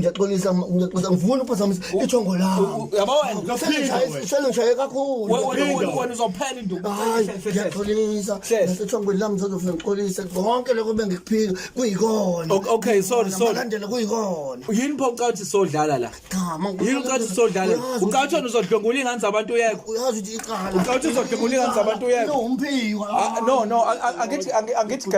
ngiyaxolisa ngifuna ukuphazamisa ithongo lami. Yabo wena Sengitshaye kakhulu. wena uzophela induku. Hayi ngiyaxolisa. Nasethongweni lami ngizofuna ngixolise konke lokho bengikuphika kuyikona. Okay, sorry. Landela kuyikona. Yini pho ucathi sodlala la? Cha manje. Yini ucathi sodlala? Ucathi wena uzodlongula ingane zabantu uyekho. Uyazi ukuthi iqala. Ucathi uzodongula ingane zabantu uyekho. Umphiko. No, angithi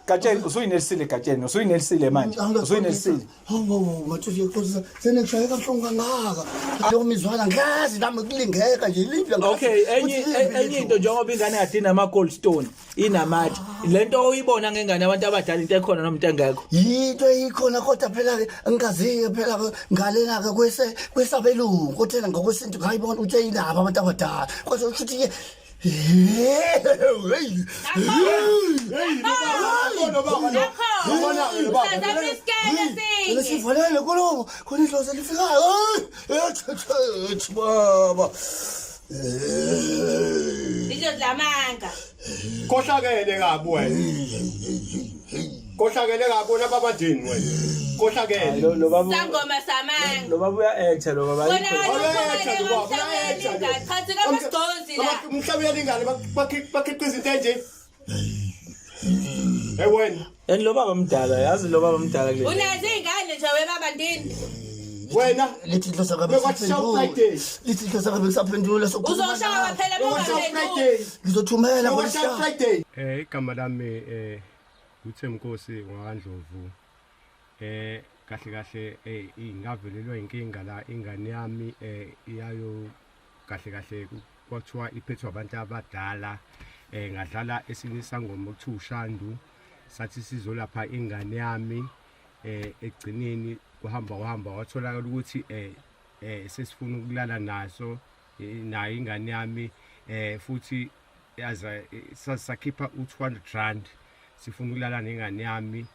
Gatsheni usuyinelisile Gatsheni, usuyinelisile manje. Usuyinelisile. Hawu, mathuthi yexolisa. Senekushaya kabuhlungu kangaka. Lo mizwana ngazi nami kulingeka nje iliphi ngazi. Okay, enye into njengoba ingane yadina ama gold stone inamathi. Lento oyibona ngengane abantu abadala into ekhona noma into engekho. Yinto ikhona kodwa phela ke angaziyo phela ngalena ke kwesabelungu kodwa ngokwesintu ngayibona ukuthi ayindaba abantu abadala. Kodwa ushuthi ke Sivalele kolomo khona idlozi lifikayo. Baba. Idlamanga. Kohlakele kabi wena. Kohlakele kabi bona babadini wena. Kohlakele. Lo baba Sangoma samanga. Lo baba uya-acta lo baba. Khathi kamasdozi la. Umhlabeleli ingane bakhiqiza into enje. Wena. And lo baba mdala, yazi lo baba mdala kule. Unazi ingane nje webaba ndini. Wena lithi idlozi kabe saphendula. Lithi idlozi kabe saphendula sokukhuluma. Uzoshawa phela baba ngizothumela Friday. Igama lami uThemkosi ngwaNdlovu. Kahle ingavelelwa inkinga la ingane yami iyayo kahle kwathiwa iphethwe abantu abadala ngadlala esinye isangoma okuthiwa uShandu sathi sizolapha ingane yami egcineni kuhamba watholakala ukuthi sesifuna ukulala naso nayo ingane yami futhi yaza sakhipha u200 sifuna ukulala nengane yami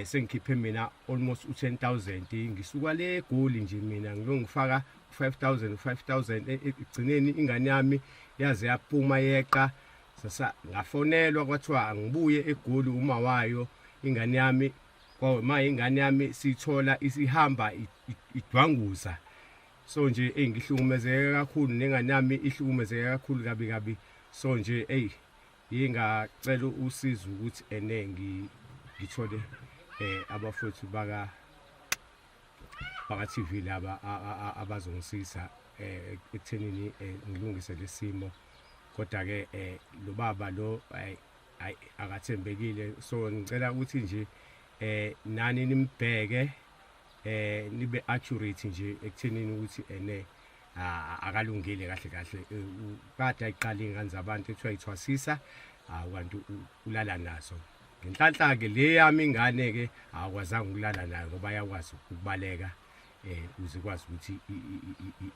sengikhiphe mina almost u10,000 ngisuka le egoli nje mina ngilongifaka 5,000 egcineni ingane yami yaze yaphuma yeqa sasa ngafonelwa kwathiwa angibuye egoli uma wayo ingane yami kwama ingane yami sithola isihamba idwanguza so nje ngihlukumezeke kakhulu nengane yami ihlukumezeke kakhulu kabi so nje ngingacela usizo ukuthi ngithole abafowethu baka TV laba abazongisiza ekuthenini ngilungise lesimo kodwa ke lo baba lo akathembekile so ngicela ukuthi nje nani nimbheke nibe accurate nje ekuthenini ukuthi akalungile kahle kade ayiqala ingane zabantu ethiwa ithwasisa akwanti ulala nazo ngenhlanhla ke le yami ingane ke akwazanga ukulala nayo ngoba yakwazi ukubaleka uze kwazi ukuthi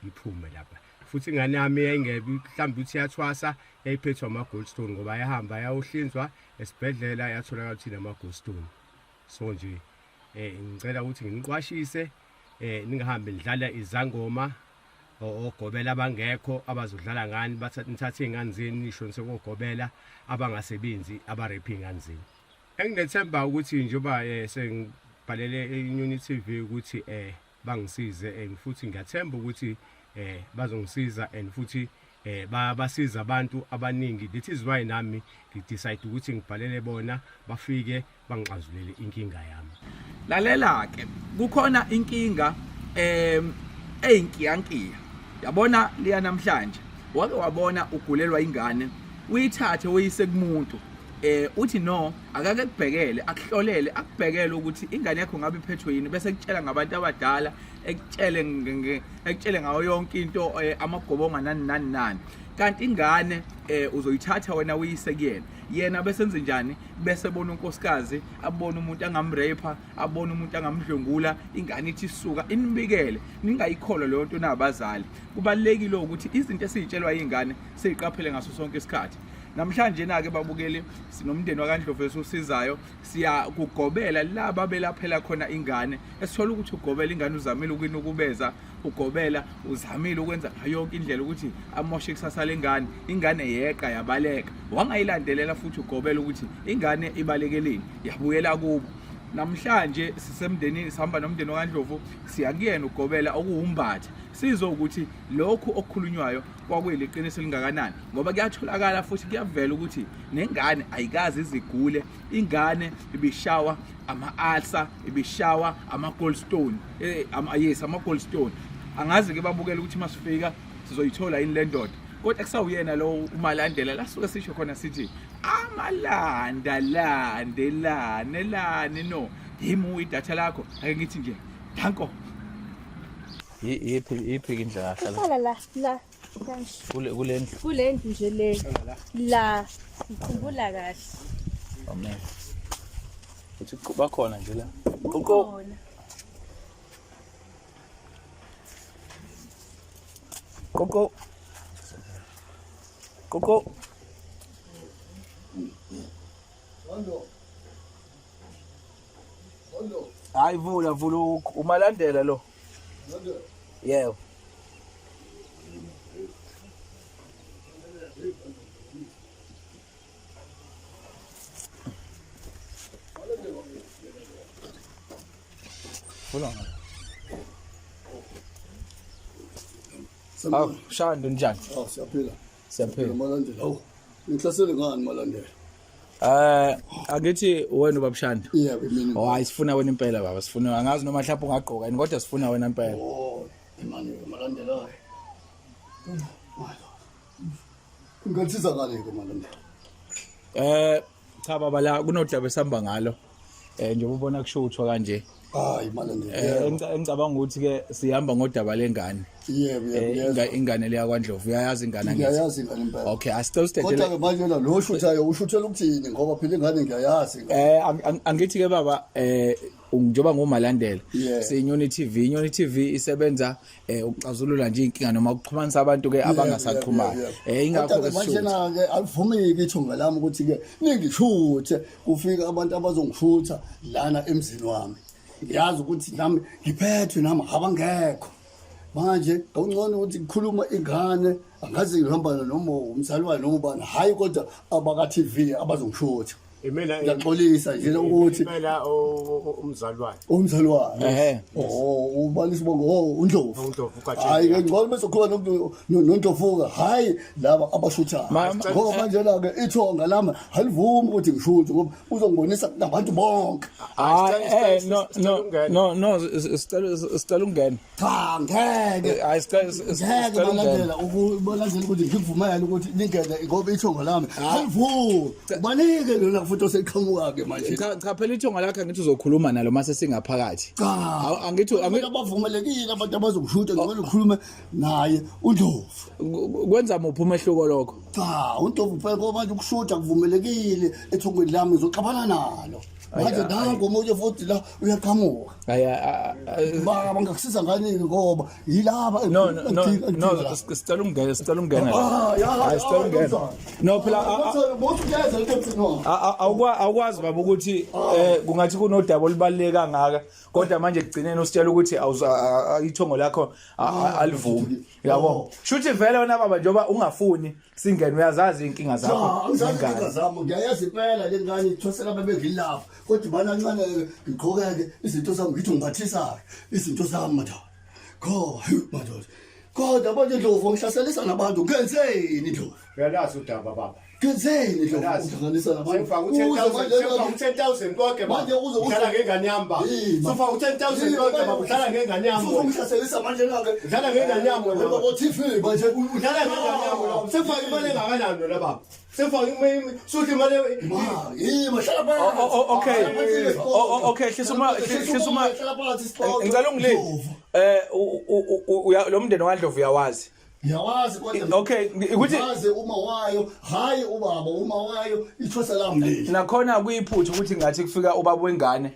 iphume lapha futhi ingane yami yayingebi mhlawumbe uthi yathwasa yayiphethwe ama gold stone ngoba yahamba yayohlinzwa esibhedlela yatholakala ukuthi nama gold stone so nje ngicela ukuthi nginiqwashise ningahambe nidlala izangoma ogobela abangekho abazodlala ngani nithathe ingane zeni nisho sekogobela abangasebenzi abaraping ingane zeni enginethemba ukuthi njoba sengibhalele eUnion TV ukuthi bangisize futhi ngiyathemba ukuthi bazongisiza and futhi basiza abantu abaningi that is why nami ngidecide ukuthi ngibhalele bona bafike bangixazulele inkinga yami lalela ke kukhona inkinga eyinkiyankiya yabona liya namhlanje wake wabona ugulelwa ingane uyithathe uyise kumuntu uthi no akake kubhekele akuhlolele akubhekele ukuthi ingane yakho ngabe iphethwe yini bese kutshela ngabantu abadala ekutshele ngayo yonke into amagobonga nani kanti ingane uzoyithatha wena uyise kuyena yena bese enze njani bese bona unkosikazi abone umuntu angamrape abone umuntu angamdlungula ingane ithi suka inibikele ningayikholwa leyo nto nabazali kubalekile ukuthi izinto esizitshelwa izingane siziqaphele ngaso sonke isikhathi namhlanje na-ke babukeli sinomndeni wakaNdlovu esizayo siyakugobela laba belaphela khona ingane esithola ukuthi ugobela ingane uzamile ukubeza ugobela uzamile ukwenza yonke indlela ukuthi amoshe ikusasa lengane ingane yeqa yabaleka wangayilandelela futhi ugobela ukuthi ingane ibalekeleni yabuyela kubo namhlanje sisemndenini sihamba nomndeni waNdlovu siyakuyena ugobela okuwumbatha sizwe ukuthi lokhu okukhulunywayo kwakuyiliqiniso lingakanani ngoba kuyatholakala futhi kuyavela ukuthi nengane ayikazi izigule ingane ibishawa ama-ulcer ibishawa ama-gallstone ama-gallstone angazi ke babukela ukuthi masifika sizoyithola yini le ndoda kodwa kusawuyena lo uMalandela lasuke sisho khona sithi amalandelane no yimu idatha lakho ake ngithi nje danko yiphi indlela Hlala la kule ndlu kule ndlu nje le la ngikhumbula kahle amen uthi bakhona nje la khona Koko hayi vula uMalandela lo yebo vula Sambona. Shando njani Siyaphila. siyaphila Malandela. Awu. Ngihlasele ngani Malandela? Angithi wena babashanda Yebo mina. hayi sifuna wena impela baba sifuna angazi noma mhlawumbe ungaqoka yini kodwa sifuna wena impela Oh, imani Malandela. Ungatsiza ngale ke Malandela. cha baba la kunodaba esihamba ngalo njengoba ubona kushuthwa kanje Hayi Malandela. engicabanga ukuthi ke sihamba ngodaba lengane Yebo. ingane leya kwaNdlovu uyayazi ingane angithi Ngiyayazi ngani impela. okay asicela Kodwa usithethe ke manje lo ushuthayo ushuthela ukuthini ngoba phela ingane ngiyayazi. angithi ke baba njengoba ngoMalandela Yeah. siyinyoni TV isebenza ukuxazulula nje inkinga noma ukuxhumanisa abantu ke abangasaxhumana ingakho ke manje sisho na ke alivumeki ithunga lami ukuthi ke ningishuthe kufika abantu abazongishutha lana emzini wami ngiyazi ukuthi nami ngiphethwe nami abangekho manje awungcono ukuthi kukhuluma ingane angazi ngihamba noma umzalwane noma ubani hayi kodwa abaka TV abazongishutha Imena ngiyaxolisa nje ukuthi imela umzalwane. umzalwane ubani sibongo uNdlovu uNdlovu kaJesu. hayi ke ngcono bese kuba noNdlovuka hayi laba abashuthayo ngoba manje la ke ithonga lami halivumi ukuthi ngishuthe ngoba uzongibonisa nabantu bonke no sicela ungena cha ngeke hayi ngeke balandela ukubalandela ukuthi ngikuvumela ukuthi ningene ngoba ithonga lami halivumi ubanike lona futhi oseqhamuka ke manje cha phela ithonga lakho angithi uzokhuluma nalo mase singaphakathi cha angithi abavumelekile abantu abazongishutha ngicela ukhulume naye uNdlovu kwenza muphi umehluko lokho cha uNdlovu phela ngoba manje ukushutha kuvumelekile ethongweni lami ngizoxabana nalo manje nango umoya futhi la uyaqhamuka baba ngakusiza ngani ngoba yilaba no sicela ungena hayi sicela ungena no phela awukwazi baba ukuthi kungathi kunodaba olubaluleke kangaka kodwa manje kugcineni usitshela ukuthi ithongo lakho alivumi yabo shuthi vele wena baba njoba ungafuni singene uyazazi inkinga zakho ngizama ngiyayazi impela lengane ithosela bebengilapha kodwa bana ncane ngiqhokeke izinto zami ngithi ngiphathisayo izinto zami madoda madoda kodwa manje Ndlovu ngihlaselisa nabantu ngenzeni Ndlovu Uyalazi udaba baba. ngenzeni Ndlovu uhlanganisa nabantu Sengifaka u10,000 konke baba. Manje uze Udlala ngengane yami baba. Sengifaka u10,000 konke baba udlala ngengane yami. uzohlaselisa manje la ke Udlala ngengane yami ngoba baba. TV manje Udlala ngengane yami baba. Sengifaka imali engakanani la baba. Sengifaka imali suthi imali mahlala phansi okay hlisuma ngicela ungilini lo mndeni waNdlovu uyawazi ngiyawazi kodwa okay ukuthi wazi uma wayo hayi ubaba uma wayo ithosa lami leli nakhona kuyiphutha ukuthi ngathi kufika ubaba wengane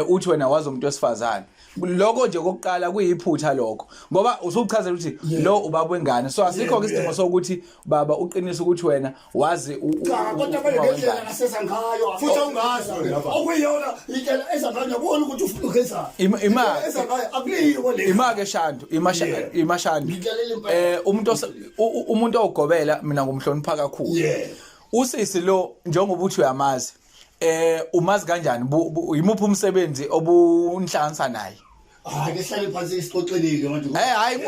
uthi wena wazi umuntu wesifazane lokho nje kokuqala kuyiphutha lokho ngoba usuchazela ukuthi lo ubaba wengane so asikho isidingo sokuthi baba uqinisa ukuthi wena wazi kodwa manje ngendlela ngasesa ngayo futhi awungazi okuyona indlela ezanganya ubona ukuthi ufuna ukwenza imali ezangaya akuliyo le imake shandu imashandu umuntu ogobela mina ngumhlonipha kakhulu usisi lo njengoba uthi uyamazi umazi kanjani yimuphi umsebenzi obunhlanganisa naye hayi ke hlale phansi isixoxelile manje hayi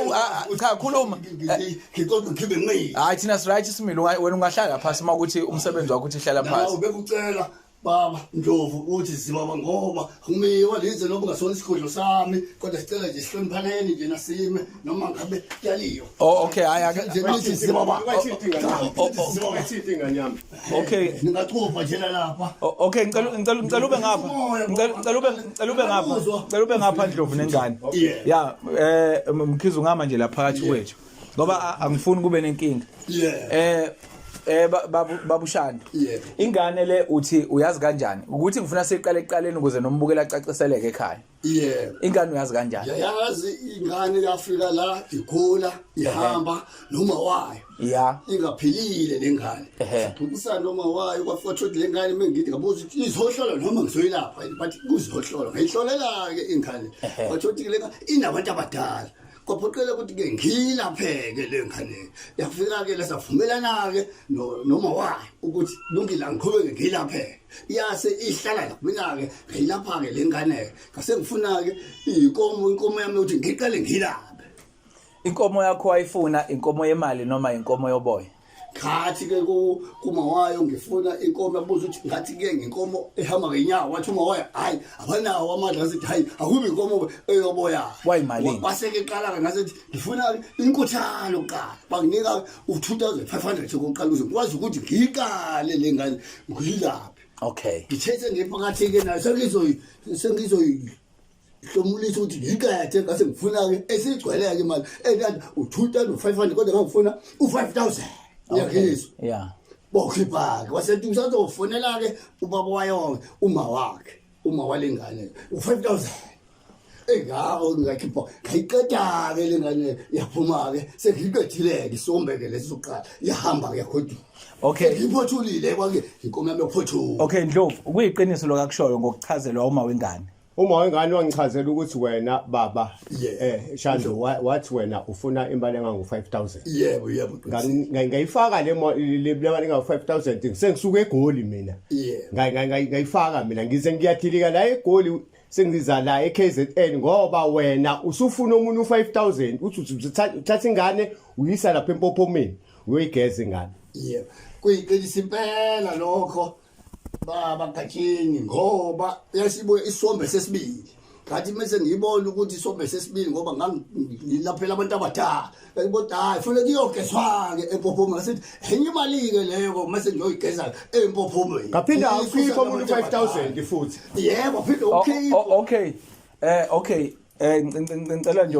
cha khuluma ngixoxe ngibe ngqi hayi thina right simile wena ungahlala phansi makuthi umsebenzi wakho uthi hlala phansi ubekucela baba Ndlovu uthi sibaba ngoba kumiwa lize lobu ngasona isigodlo sami kodwa sicela nje sihloniphaneni nje nasime noma ngabe yaliyo okay hayi nje nithi sibaba Sithi nganyama. okay ningachupa nje lapha okay ngicela ube ngapha ngicela ube ngapha Ndlovu nengane ya mkhizi ungama nje la phakathi kwethu ngoba angifuni kube nenkinga babushanda ingane le uthi uyazi kanjani ukuthi ngifuna siqale eqaleni ukuze nombukela acaciseleke ekhaya ingane uyazi kanjani yazi ingane yafika la ikhula ihamba noma wayo ingaphilile lengane ukusana noma wayo kwafuthi lengane mengithi ngabuza ukuthi izohlola noma ngizoyilapha but kuzohlola ngihlolela ke ingane kwathi lengane inabantu abadala kophoqela ukuthi ke ngilapheke lengane yafika ke lesavumelana ke noma wayo ukuthi lungila ngiqhubeke ngilapheke yase ihlala la mina ke ngilapha ke lengane ngase ngifuna ke inkomo yami ukuthi ngiqale ngilaphe inkomo yakho wayifuna inkomo yemali noma inkomo yoboya ngathi ke kuma wayo ngifuna inkomo yabuza ukuthi ngathi ke nginkomo ehamba ngenyawo wathi uma wayo hayi abanawo amandla asithi hayi akubi inkomo eyoboya wayimalini waseke iqala ngasethi ngifuna inkuthalo qala banginika u2500 kokuqala ukuze ngikwazi ukuthi ngiqale lengane ngilaphe okay ngithethe ngephakathi ke nayo sengizoyi hlomulisa ukuthi ngikade ngase ngifuna ke esigcweleke imali engathi u2500 kodwa ngangifuna u5000 yakizwa bokhipha wasethi usazofonela ke ubaba wayo uma walengane u5000 ngawo ngakhipha kayiqeda ke lengane yaphuma ke sengiqedile isombeke lesiqala yahamba ke yakhodu okay ngiphothulile kwake inkomo yami yophothula okay Ndlovu ukuyiqiniso lokakushoyo ngokuchazelwa uma wengane Uma wengane wangichazela ukuthi wena baba Shando wathi wena ufuna imali engango5000 yebo ngayifaka le mali engango5000 ngisengisuka eGoli mina ngayifaka mina ngize ngiyathilika la eGoli sengiza la eKZN ngoba wena usufuna umuntu u5000 uthi uthatha ingane uyisa lapha empophomeni uyoyigeza ingane yebo kuyiqinisa impela lokho baba Gathini ngoba yasibuye isombe sesibili ngathi mase ngiyibona ukuthi isombe sesibili ngoba ngilaphela abantu abadala ngibona hayi fanele kuyogezwa ke empophomeni ngasithi enye imali ke leyo mase ngiyoyigeza empophomeni ngaphinda ukhipha umuntu 5000 futhi yebo phinde ukhipha okay okay ngicela nje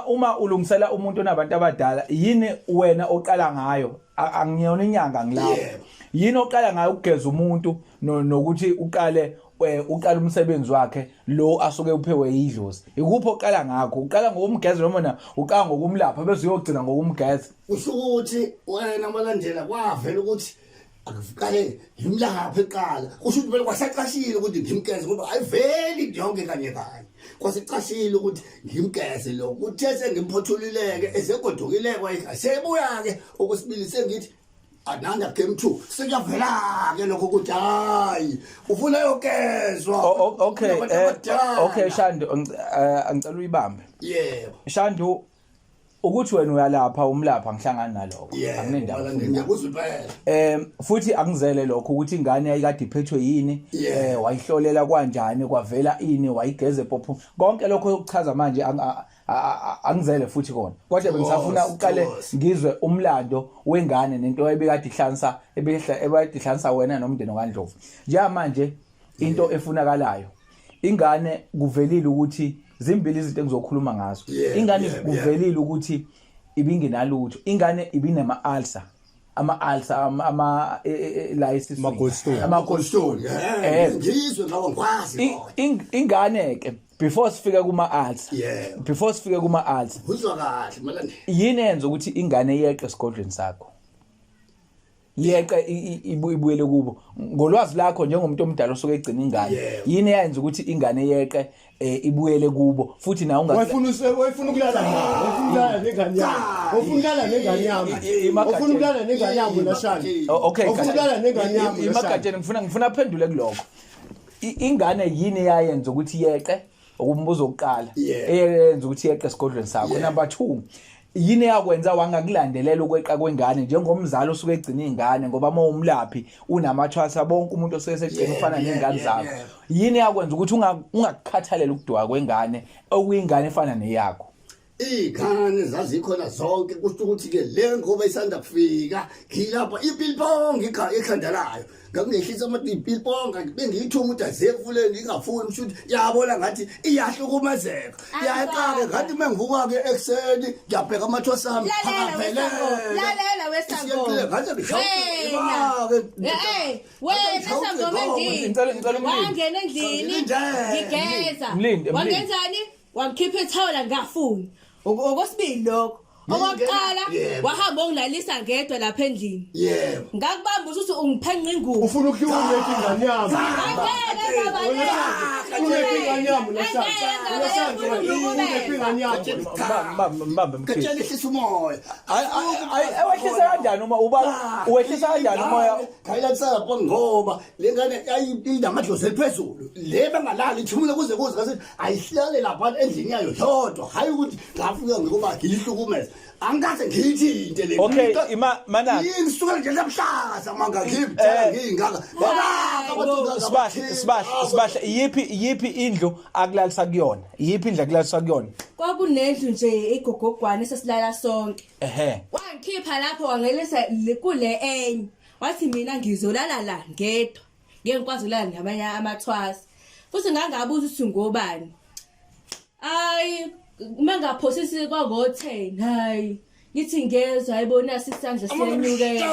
uma ulungisela umuntu onabantu abadala yini wena oqala ngayo angiyona inyanga ngilapho yini oqala ngayo ukugeza umuntu nokuthi uqala umsebenzi wakhe lo asuke uphewe idlozi ikuphi oqala ngakho uqala ngokumgeza noma uqala ngokumlapha bese uyogcina ngokumgeza usho ukuthi wena malandela kwavela ukuthi akufukale ngimlapha eqala kusho ukuthi vele kwasaqashile ukuthi ngimgeze ngoba ayiveli yonke kanye kwasaqashile ukuthi ngimgeze lo kuthethe ngimphothulileke esegodukile kwasebuya ke okwesibili sengithi ananda game 2 sekuyavela ke lokho ukuthi hayi ufuna yokezwa okay Shando angicela uyibambe yebo Shando ukuthi wena uyalapha umlapha ngihlangana naloko anginendaba ngiyakuzwa impela futhi angizele lokho ukuthi ingane ayikade iphethwe yini wayihlolela kanjani kwavela ini wayigeze epopho konke lokho ukuchaza manje angizele futhi kona kodwa bengisafuna uqale ngizwe umlando wengane nento ebekade ihlanisa ebekade ihlanisa wena nomndeni kaNdlovu njengamanje into efunakalayo ingane kuvelile ukuthi zimbili izinto engizokhuluma ngazo ingane kuvelile ukuthi ibingenalutho ingane ibinema-ulcer ama license ama-goldstone ngizwe ngawo ngikwazi ingane ke before sifike kuma-ulcer uzwa kahle malande yini enza ukuthi ingane yeqe esigodlweni sakho yeqe ibuyele kubo ngolwazi lakho njengomuntu omdala osuke egcina ingane yini eyenza ukuthi ingane yeqe ibuyele kubo futhi na wayifuna ukulala nengane yami ufuna ukulala nengane yami nashani okay ufuna ukulala nengane yami imagatsheni ngifuna aphendule kuloko ingane yini yayenza ukuthi yeqe ukumbuzo oqala eyenza ukuthi yeqe esigodlweni sakho number 2 yini yakwenza wangakulandelela ukweqa kwengane njengomzali osuke egcina ingane ngoba umlaphi unamathwasa bonke umuntu osuke segcina ufana nengane zakho yini yakwenza ukuthi ungakukhathalela ukudwa kwengane okuyingane efana neyakho Igane zazikhona zonke kusho ukuthi ke le ngoba isanda kufika ngilapha ipilpong ekhanda layo ngakungehlisa ama ipilpong bengiyithuma ukuthi azevule ngingafuni mshuthi yabona ngathi iyahlukumezeka yaqaka ngathi mengivuka ke ekseni ngiyabheka amathwasa ami lalela wesango wena sangoma ndini wangena endlini ngigeza wangenzani wangikhipha ithawula ngafuni okwesibili lokho okokuqala wahamba ongilalisa ngedwa lapha endlini ngakubamba ukuthi ungiphenqa ingubo ufuna ukuhlula ingane yami mbamba Katshela ihlisa umoya ewehlisa kanjani uma uwehlisa kanjani umoya khayilapha ngoba lengane inamadlozi eliphezulu le bangalali ithumule kuze ngathi ayihlale lapha endlini yayo yodwa hayi ukuthi ngafika ngoba ngihlukumeza angikaze ngiyithinte le okay mana ngisuka nje lamhlaza manga ngibheka ngingaka sibahla yipi indlu akulalisa kuyona yipi indlu akulalisa kuyona kwakunendlu nje igogogwane esesilala sonke wangikhipha lapho wangelisa kule enye wathi mina ngizolala la ngedwa ngekwazi ukulala nabanye amathwasa futhi ngangabuza ukuthi ngobani ayi mangaphosisi kwango10 hayi ngithi ngezwe ayibona sisandla siyenyukela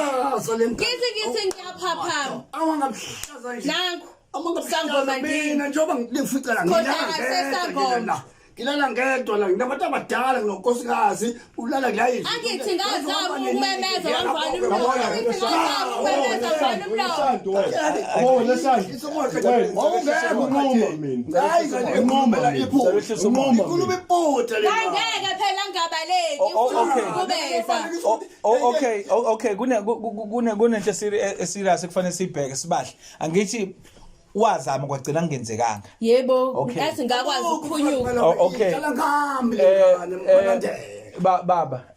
ngithi ngiyaphapha awangamhlaza nje nanku amangasangoma mina njengoba ngifica la ngilala ngilala ngedwa la nginabantu abadala nginonkosikazi ulala la yini angithi ngazama ukumemeza wangivana okay kunento serious kufanele sibheke sibahle angithi wazama kwagcina ngenzekanga yebo ngathi ngakwazi ukuphunyuka okay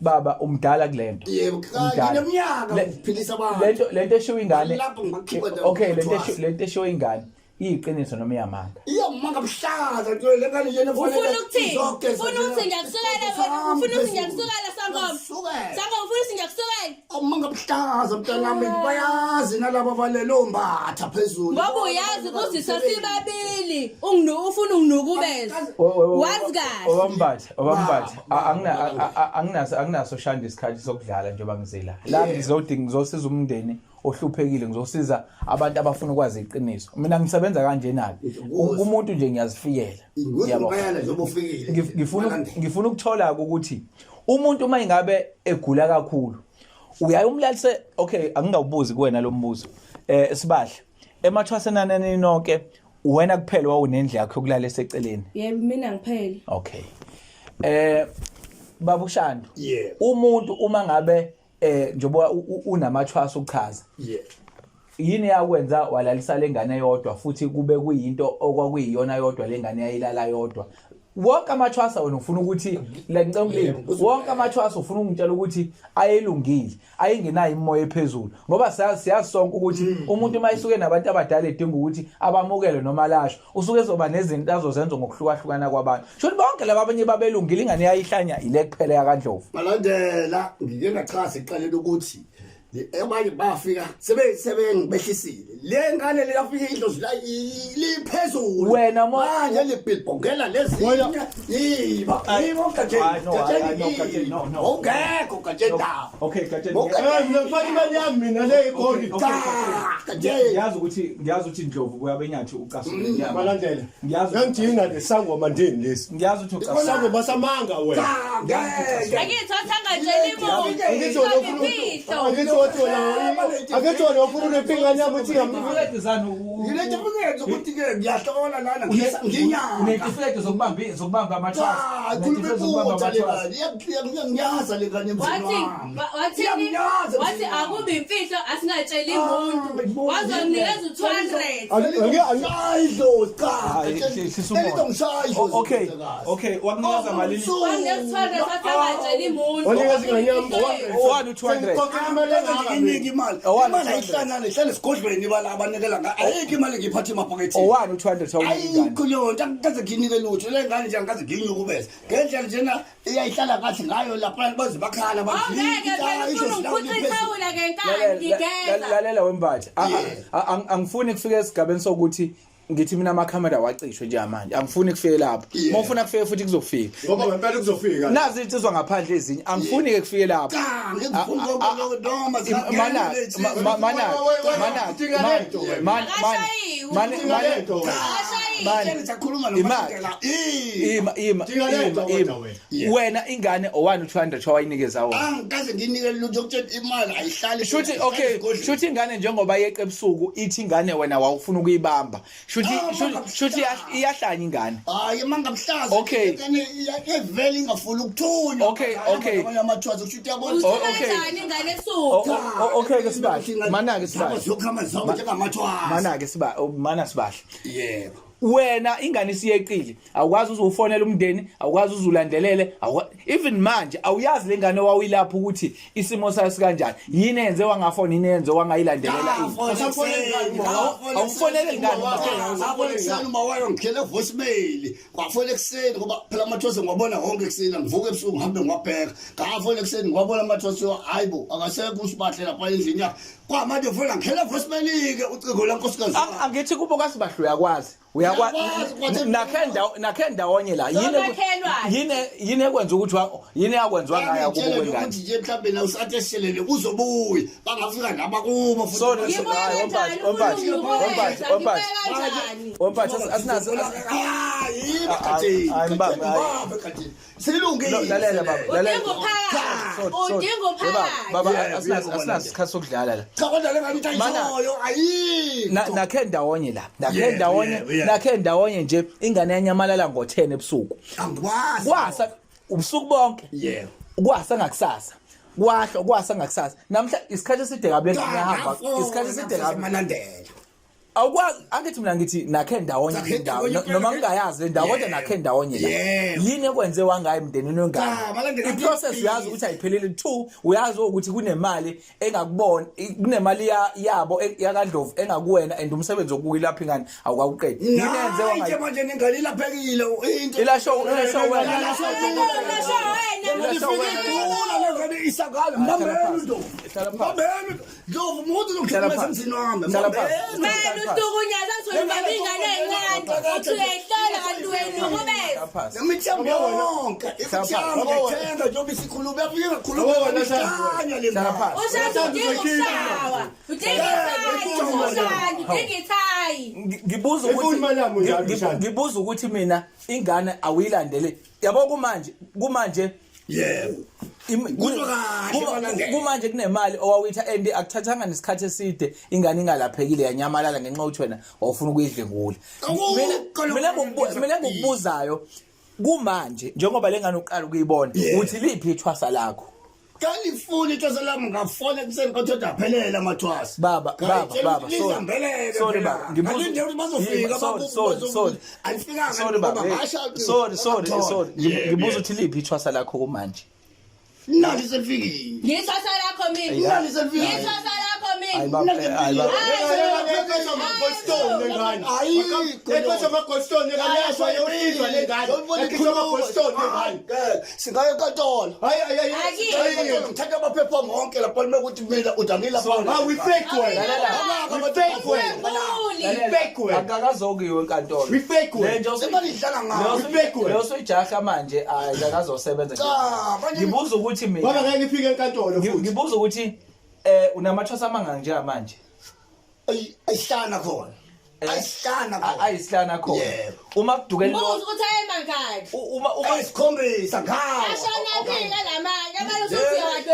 baba umdala kulento yebo ngineminyaka ukuphilisa abantu lento eshiwe ingane okay lento lento eshiwe ingane iyiqiniso noma iyamanga iyamanga buhlaza nje lengane yena ufuna ukuthini ufuna ukuthi ngiyakusukela ufuna ukuthi ngiyakusukela sangoma ufuna ukuthi ngiyakusukela amanga buhlaza mntanami bayazi nalabo abalelo mbatha phezulu ngoba uyazi ukuthi sasibabili ufuna unginukubeza wazi kahle obambatha anginaso shanda isikhathi sokudlala njengoba ngizela la ngizosiza umndeni ohluphekile ngizosiza abantu abafuna ukwazi iqiniso mina ngisebenza kanje nalo umuntu nje ngiyazifikela ngifuna ukuthola ukuthi umuntu uma ingabe egula kakhulu uyayumlalise okay angingawubuzi kuwena lo mbuzo sibahle emathwasenaneni nonke wena kuphela wawunendle yakho yokulala eseceleni yebo mina ngiphele okay babushando umuntu uma ngabe njengoba unamathwasa ukuchaza yini yakwenza walalisa lengane yodwa futhi kube kuyinto okwakuyiyona yodwa lengane yayilala yodwa wonke amathwasa wena ufuna ukuthi la ngicela wonke amathwasa ufuna ungitshela ukuthi ayelungile ayingenayo imoya ephezulu ngoba siyazi sonke ukuthi umuntu mayisuke nabantu abadala edinga ukuthi abamukele noma lasho usuke ezoba nezinto azozenza ngokuhlukahlukana kwabantu shothi bonke laba abanye babelungile ingane yayihlanya ile kuphela yakandlovu malandela ngike ngachaza iqaleni ukuthi abanye bafika sebengibehlisile le ngane leyafika indlozi la liphezulu wena manje libhilbongela lezi yiba no ongekho katshenda okay katshenda ngifana imali yami mina le igoli ngiyazi ukuthi Ndlovu kuyabenyathi ucasule nyama malandela ngiyangidinga lesangoma ndini lesi ngiyazi ukuthi ucasule sangoma basamanga wena angithatha nje limo akethona ufuna unempingane yami uthi Itifiketi zani Ngilete mfike ukuthi ke ngiyahlola lana nginyanga. itifiketi zokubamba amatrust. Khuluma iphutha le kanye. Ngiyaza le kanye wathi akubi imfihlo asingatsheli umuntu wazonginikeza u200 Ayidlo cha. Okay, wakunikeza malini? wanginikeza u200 wathi angatsheli umuntu onikeza inganyama Owani 200. Iningi imali. Imali ayihlangane ihlale esigodlweni bala abanikela nga. Ayikho imali ngiphatha emapokethini. Owani 200 sawunikani? Ayikho yonke angikaze nginike lutho le ngane nje angikaze nginyukubeza. Ngendlela njena iyayihlala kahle ngayo lapha baze bakhala awungeke phela ufuna ukukhutha ithawula ngenkani ngigeza Lalela wembathi. Angifuni kufika esigabeni sokuthi ngithi mina amakhamera wacishwe nje manje angifuni kufike lapho mawufuna kufike futhi kuzofika ngoba ngempela kuzofika nazi insizwa ngaphandle ezinye angifuni ke kufike lapho wena ingane owani u200 chawayinikeza wona angikaze nginike lutho ukutshela imali ayihlali shuthi okay shuthi ingane njengoba yeqe ebusuku ithi ingane wena wawufuna ukuyibamba shuthi iyahlanya ingane hayi mangabuhlaza ingane iyevele ingafuni ukuthunywa okay amathwazi kushuthi yabona kanjani ingane esuku okay ke sibahle mana ke sibahle zokhama zawo njengamathwazi mana sibahle yebo wena ingane isiyeqile awukwazi uzofonela umndeni awukwazi uzulandelele even manje awuyazi lengane owawilapha ukuthi isimo sayo sikanjani yini enze wangafona yini enze wangayilandelela awufonele ingane afonele uma wayo ngikhele voicemail kwafona ekseni ngoba phela amathosi ngwabona wonke ekseni ngivuka ebusuku ngihambe ngwabheka ngafona ekseni ngwabona amathosi hayibo akasekho usibahle lapha endlini yakhe kwamanje ufuna ngikhele voicemail ke ucingo lankosikazi angithi kubo kasibahlo uyakwazi nakhenda wonye la yini ekwenza ukuthi yini yakwenziwa ngayo kubo kwengane ukuthi nje mhlambe na usathi eshelele uzobuya bangafika nabakubo futhi ompathi asinazi silungile lalela baba udinga asinazi isikhathi sokudlala la cha kodwa lengamthayisoyo ayi nakhenda wonye la nakhenda wonye nje ingane yanyamalala ngo10 ebusuku angikwazi kwasa ubusuku bonke yebo kwasa ngakusasa kwasa ngakusasa namhla isikhathi eside kabi ngiyahamba isikhathi eside kabi malandela awukwazi angithi mina ngithi nakhenda wonye indawo noma ngingayazi le ndawo kodwa nakhenda wonye la yini ekwenze wangayi emndenini wengane iprocess uyazi ukuthi ayiphelele 2 uyazi ukuthi kunemali engakubona kunemali yabo yakandlovu engakuwena and umsebenzi wokuyilapha ingane awukakuqedi yini enze wangayi manje ningane ilaphekile into ilasho wena isakala mbambeni Ndlovu umuntu lokuhlala emzini wami usukunyaza solimama ingane encane uthi uyayihlola kanti wena ukubeza Imithambo yonke imithambo ethenga njengoba isikhuluma yaphinga khuluma wena le mama ushaya udinga ukusawa udinga ithayi ngibuza ukuthi mina ingane awilandele yabo kumanje yebo kumanje kunemali owawitha and akuthathanga nesikhathi eside ingane ingalaphekile yanyamalala ngenxa ukuthi wena awufuna ukuyidlengula mina ngokubuzayo kumanje njengoba lengane uqala ukuyibona uthi liphi ithwasa lakho kalifuni ithwasa lami ngafona ekuseni kwathoda aphelela amathwasa baba sorry baba ngibuzile ukuthi bazofika sorry baba sorry ngibuza uthi liphi ithwasa lakho kumanje nali sefikile ngithwasa lakho mina nali sefikile ngithwasa lakho mina hayi baba singayo katona ngithatha amaphepha wonke lapho ukuthi mina udangila akakazokuyiwe enkantolo leyo soyijaha manje akakazosebenza ngibuza ukuthi mina baba ngeke ngifike enkantolo futhi ngibuza ukuthi unamathwasa amangaki njengamanje ayihlana khona ayisihlana khona uma kudukela ubuza ukuthi ayemangaki uma ayisikhombisa ashona phika lamanye abalokuthi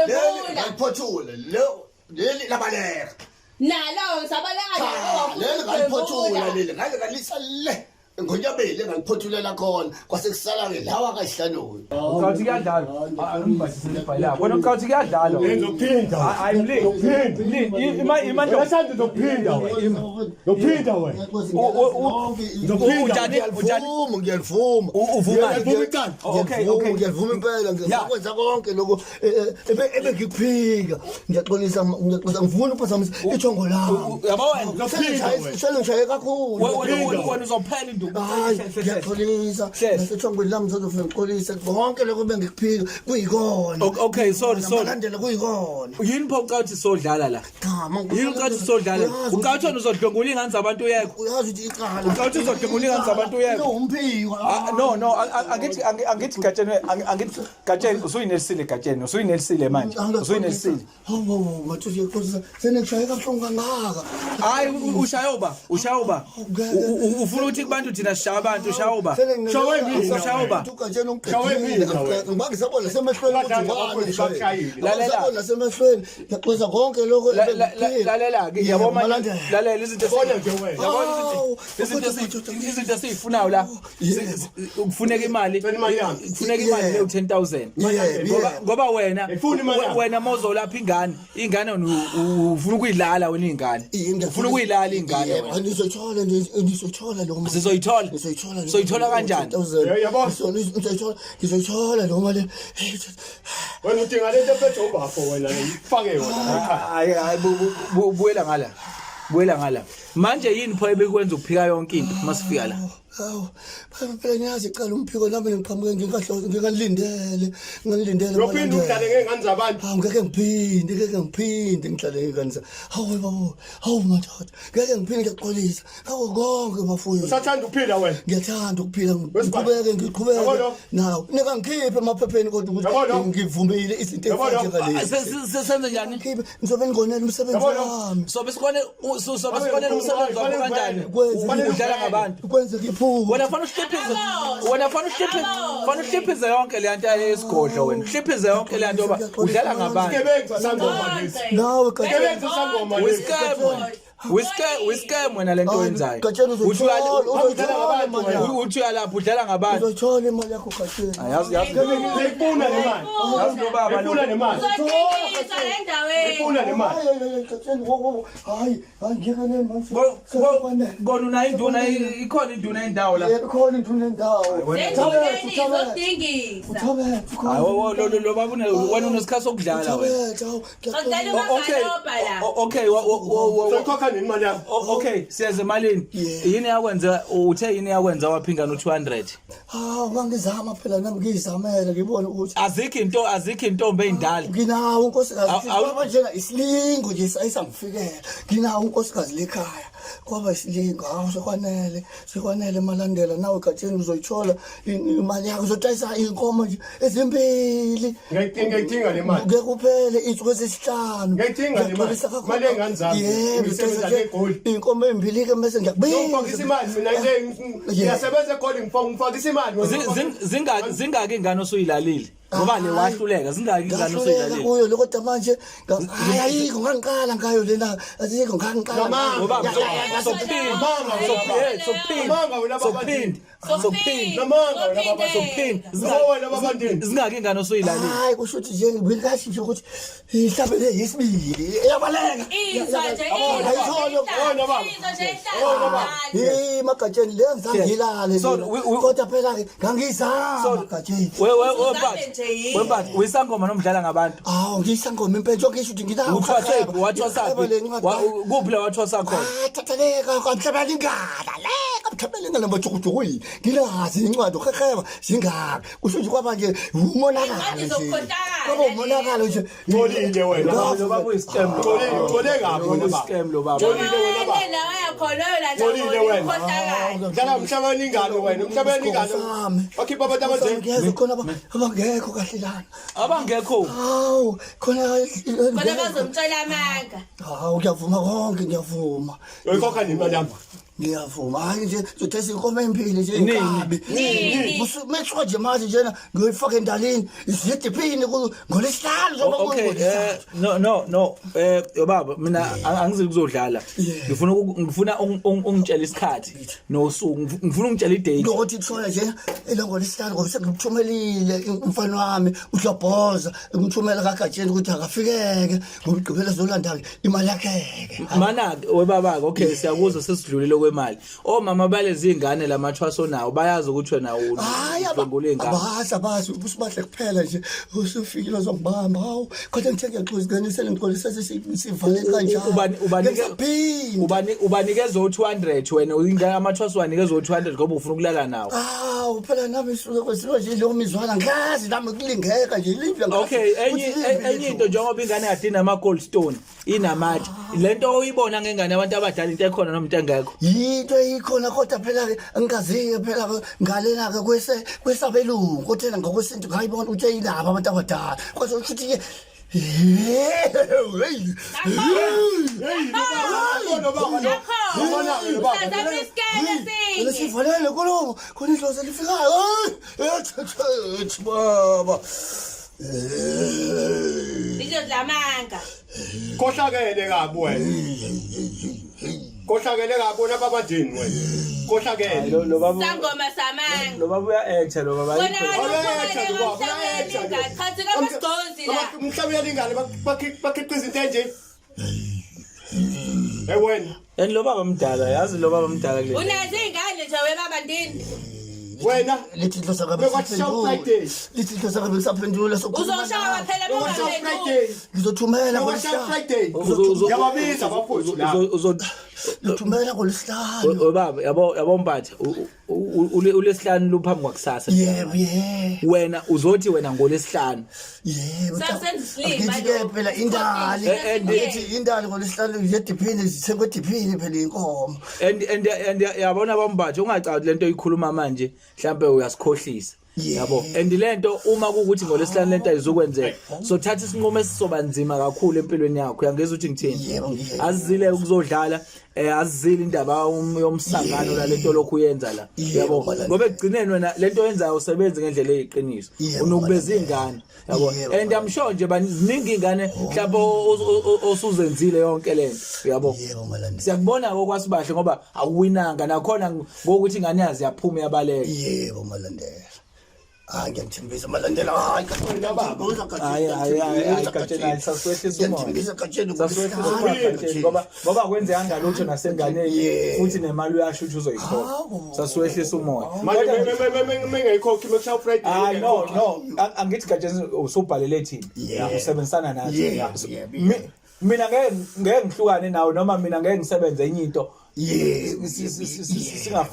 uyadwebula ngiphothule lo leli labaleka nalo sabaleka leli ngaliphothula leli ngake ngalisa le ngonyabele ngaliphothulela khona kwasekusala ke lawa kahlanoyo Ucathi kuyadlalwa. Angibasisele ibhala. Wena ucathi kuyadlalwa. Ngizophinda. Hayi mlini. Imanje Ngasanda uzophinda wena. Uzophinda wena. ngiyalivuma uvuma. okay ngiyalivuma impela ngiyakwenza konke lokho ebengikuphika ngiyaxolisa ngivuna uphazamisa ithongo lami Yabo wena. Sele kakhulu Wena uzophela induku. Ngiyaxolisa nasethongweni lami ngizofuna ngixolise konke lokho bengikuphika kuyikona Okay, sorry. Landela kuyikona Yini pho ucathi sodlala la? Yini ucathi sodlala? Ucathi wena uzodlongula ingane zabantu yekho. uyazi ukuthi iqala Ucathi uzodlongula ingane zabantu yekho. umphiko No, angithi Gatsheni usuyinelisile Gatsheni, usuyinelisile manje. Usuyinelisile. hawo mathuthi yexolisa senekushaya kabuhlungu kangaka Hayi ushayoba. Ufuna ukuthi kubantu thina sishaya abantu ushayoba. Ushayoba. ugatsheni ungqedile ngibangisabona semehlweni Lalela. nasemehlweni ngiyaqoza konke lokho Lalela ke yabo manje. Lalela izinto Hawu. izinto esiyifunayo la. Kufuneka imali. Kufuneka imali le 10,000. Ngoba wena mozolapha ingane ufuna ukuyidlala wena ingane. Ufuna ukuyidlala ingane wena. Ngizoyithola lo Soyithola kanjani? Ngizoyithola lo mali Wena udinga lento ephethe ubafo wena ifake wena. Hayi buwela ngala. Manje yini pho ebekwenza ukuphika yonke into masifika la? hawu phela ngiyazi icala umphiko nami ngiqhamuke ngingalindele Yophinda udlale ngengane zabantu. hawu ngeke ngiphinde ngidlale ngengane za hawu babo hawu madoda ngeke ngiphinde ngiyaxolisa hawu konke bafuyo Usathanda ukuphila wena. ngiyathanda ukuphila ngiqhubeke nawo nika ngikhiphe emaphepheni kodwa ukuthi ngivumile izinto ezinjengalezi Senze njani? ngikhiphe ngizobe ngonela umsebenzi wami Sobe sikone umsebenzi wakho kanjani? Udlala ngabantu. kwenze ngiphume Wena fanele uhliphize yonke le nto yesigodlo wena. Uhliphize yonke le nto udlala ngabantu. Gebenza sangoma lesi. nawe Gebenza sangoma lesi. Wiscam wena lento oyenzayo. Uthi uyalapha udlala ngabantu. uzothola imali yakho Gatsheni Yazi Ngifuna le mali. yazi lo baba lo. Ngifuna le mali. uzothengisa endaweni Ngifuna le mali. Gatsheni hayi ngeke nemali Kona una induna ikhona induna endawo la. khona induna endawo enduneni izodingisa Hayi lo baba wena unesikhathi sokudlala wena. uzodlala umagalobha la Okay, Sokhokha nini imali yakho? okay, siyaze emalini. Yini yakwenza uthe yini yakwenza waphinga no 200? hawu ngangizama phela nami ngizamela ngibone ukuthi Azikho intombi endala. nginawo unkosikazi kwaba njena isilingo nje ayisangifikela nginawo unkosikazi lekhaya kwaba isilingo hawu sekwanele malandela nawe Gatsheni uzoyithola imali yakho uzotayisa inkomo nje ezimbili Ngiyidinga le mali. ngeke kuphele insuku ezisihlanu Ngiyidinga le mali. Mali engane zami. Ngisebenza ngeGoli. inkomo ezimbili ke bese Ngifakisa imali mina ngiyasebenza eGoli ngifakisa imali. Zingaki ingane osoyilalile ngoba le wahluleka zingaki ingane ngahluleka osoyilalile kuyo lokho damanje ayikho ngangiqala ngayo lena azikho ngangiqala ngoba zingaki ingane osoyilalile. hayi kusho ukuthi nje ngibikashi nje ukuthi ihlabele yesibili eyabaleka Gatsheni le ngizangilale kodwa phela ke ngangizama Gatsheni Wembathi wisangoma nomdlala ngabantu. awu ngisangoma impela nje ngisho ukuthi nginawo kuphi la wathosa khona? thatheleka kamhlabela ingala le kamhlabela ingala majukujukwini ngilazi incwadi ukheheba zingaka kusho nje kwaba nje umonakalo nje kwaba umonakalo nje Ngolile wena. Lo baba uyiscam lo. Ngole kabi wena baba. Scam lo baba. Ngolile wena. Dlala umhlabeni ingane wena. Umhlabeni ingane. Wakhipha abantu abanjani? ngiyezwa khona abangekho kahle lana Abangekho. hawu khona kodwa bazomtshela amanga hawu ngiyavuma konke ngiyavuma Uyikhokha nini imali yami? ngiyavuma hayi nje zothesa inkomo empile nje Nini? inkabi make sure nje manje njena ngiyoyifaka endalini isidiphini ngolesihlalo njengoba Okay, no, baba mina angizi ukuzodlala. Ngifuna ungitshela isikhathi nosuku. Ngifuna ungitshela idate. ukuthi kuthola nje elongolesihlalo ngoba sengithumelile umfana wami uhlobhoza ngimthumela kaGatsheni ukuthi akafikeke ngomgqibelo zolanda imali yakhe. Mana webaba okay siyakuzwa sesidlulile kwemali. Omama balezi ingane lamathwaso nawo bayazi ukuthi wena udlengule ingane. Abazi ubusibahle kuphela nje usufikile uzongibamba hawu kodwa ngithe ngiyaxoziganisela ngixolisa sivale kanjani. Ubanikeza u200 wena ingane amathwaso wanikeza u200 ngoba ufuna ukulala nawo. Phela nami isuke kwesiwa nje lo mizwana ngazi nami kulingeka nje live ngathi. Okay, enye into njengoba ingane yadina ama gold stone inamatshe. Lento oyibona ngengane abantu abadala into ekhona noma into engekho. Yinto eyikhona kodwa phela ke angaziyo phela ngalela ke kwesabelungu kodwa ngokwesintu ngayibona ukuthi ayilapha abantu abadala. Kodwa ukuthi ke Lesivalele kolomo khona idlozi lifikayo. Baba. Idlamanga. Kohlakele kabi wena. Kohlakele kabi wena babadini wena. Kohlakele. Lo baba Sangoma samanga. lo baba uya-acta lo baba. Khathi kamasgonzi la. Umhlabela ingane bakhiqiza into enje. Wena. And lo baba mdala yazi lo baba mdala kule. Unazo ingane nje webaba ndini. Wena lithi idlozi akabe saphendula Uzoshawa phela bonga ngizothumela Friday. Yababiza abaphothi la. ngithumela ngolesihlalo. Baba yabo Mpatha ulesihlanu luphambi kwakusasa. Yebo. Wena uzothi wena ngolesihlanu. Yebo. Sasenzislima Ngithi phela indali ngithi indali ngolesihlalo yediphini zithengwe ediphini phela inkomo. And yabona Mpatha ungacathi lento oyikhuluma manje mhlambe uyasikhohlisa. Yabo and lento uma kuukuthi ngolesihlanu lento ayizokwenzeka so thatha isinqumo esisoba nzima kakhulu empilweni yakho uyangeza ukuthi ngithini azizile ukuzodlala azizile indaba yomsangano la lento lokhu uyenza la yabo ngoba egcineni wena lento oyenzayo usebenza ngendlela eyiqiniso unokubeza ingane yabo and I'm sure nje baziningi ingane mhlawumbe osuzenzile yonke lento yabo siyakubona ngokwasibahle ngoba awuwinanga nakhona ngokuthi ingane yazi yaphuma yabaleka. Yebo malandela. Ngiyamthembisa malandela hayi kaCheni baba hayi kaCheni saswehlisa umoya ngoba kwenze kangalutho nasenganeni futhi nemali uyasho ukuthi uzoyikhokha saswehlisa umoya manje mengayikhokhi mekusha Friday. No angithi kaCheni usubhalele thina usebenzisana nathi mina ngeke ngihlukane nawe noma mina ngeke ngisebenze enye into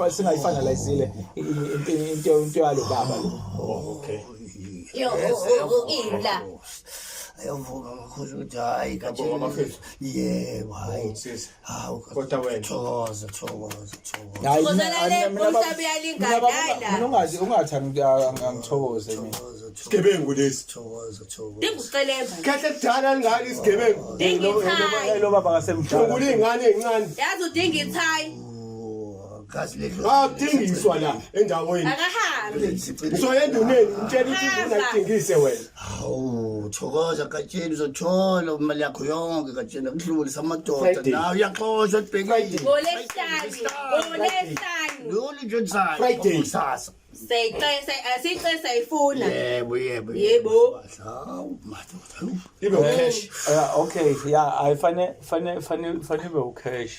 singayifanalizile into yalo baba lo. Okay. ila. Ayovuma mkhulu ukuthi hayi kaCheni. Yebo hayi. Hawu Kodwa wena thokoza. Hayi mina ungathandi angithokoze mina. Sigebengu lesi. Thokoza. Ndinguqelemba. Kahle kudala ngani isigebengu. Lo baba ngasemdala. Kulingane encane. Yazi udinga ithayi. Kazi le. Dingiswa la endaweni. Akahambi. Usoyenda uneni utshela ukuthi ungadingise wena. Hawu thokoza kaCheni uzothola imali yakho yonke kaCheni akuhlulisa amadoda nawe uyaxoshwa ebhekile. Ngolesihlanu. Lo nje nsasa. Friday. Sasa. Siqe sayifuna. Yebo. Hawu madoda. Ibe ucash. Okay ayifane be ucash.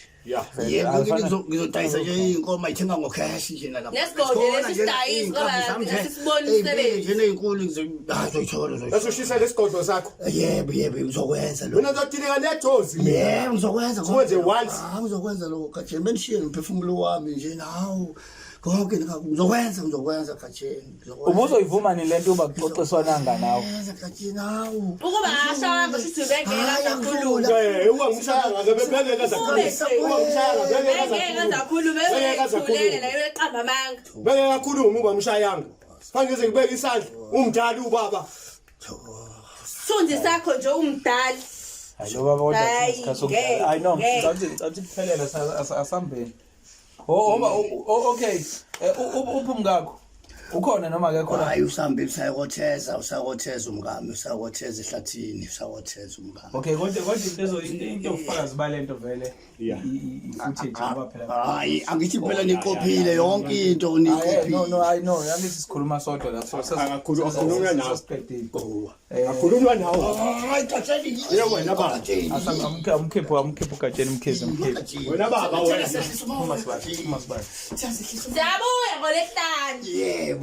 Yebo ngizodayisa nje inkomo ayithenga ngocash nje lapha. Nesigodle lesidayisi ngoba sisibona umsebenzi. Nje inkulu ngizoyithola. Lasoshisa lesigodlo sakho. Yebo ngizokwenza lo. Wena uzotileka nethozi. Yebo ngizokwenza Kwenze once. Ngizokwenza lo kaCheni benishiye umphefumulo wami nje nawo. Konke ngizokwenza kaCheni. Ubuzoyivuma ni lento uba kuxoxiswana nganawe. kaCheni nawo. Ukuba ashaka sithi bengeka kakhulu. Ungangishaya ngabebengeka zakhuluma. Bengeka kakhulu bengeka la eqamba amanga. Bengeka kakhulu ungangishayanga. Fanele ngize ngibeke isandla umdala ubaba. Sundi sakho nje umdala. Hayi lo baba kodwa isikhathi I know ngicabanga kuphelela asambeni. Okay. Uphumngakho. Ukhona noma akekho la? Hayi usambe usayokotheza umngami, usayokotheza ehlathini, usayokotheza umngami. Okay, kodwa into ofakazi balento vele. Yeah. Footage ngoba phela. Hayi angithi phela nikophile yonke into nikophile. No, I know. Angithi sikhuluma sodwa la. So Akhulunywa nawe. Akhulunywa nawe. Hayi thatheni. Yebo wena baba. amkhipho gatsheni mkhize mkhize. Wena baba wena. Uma sibali. Siyabuya ngolesihlanu. Yebo.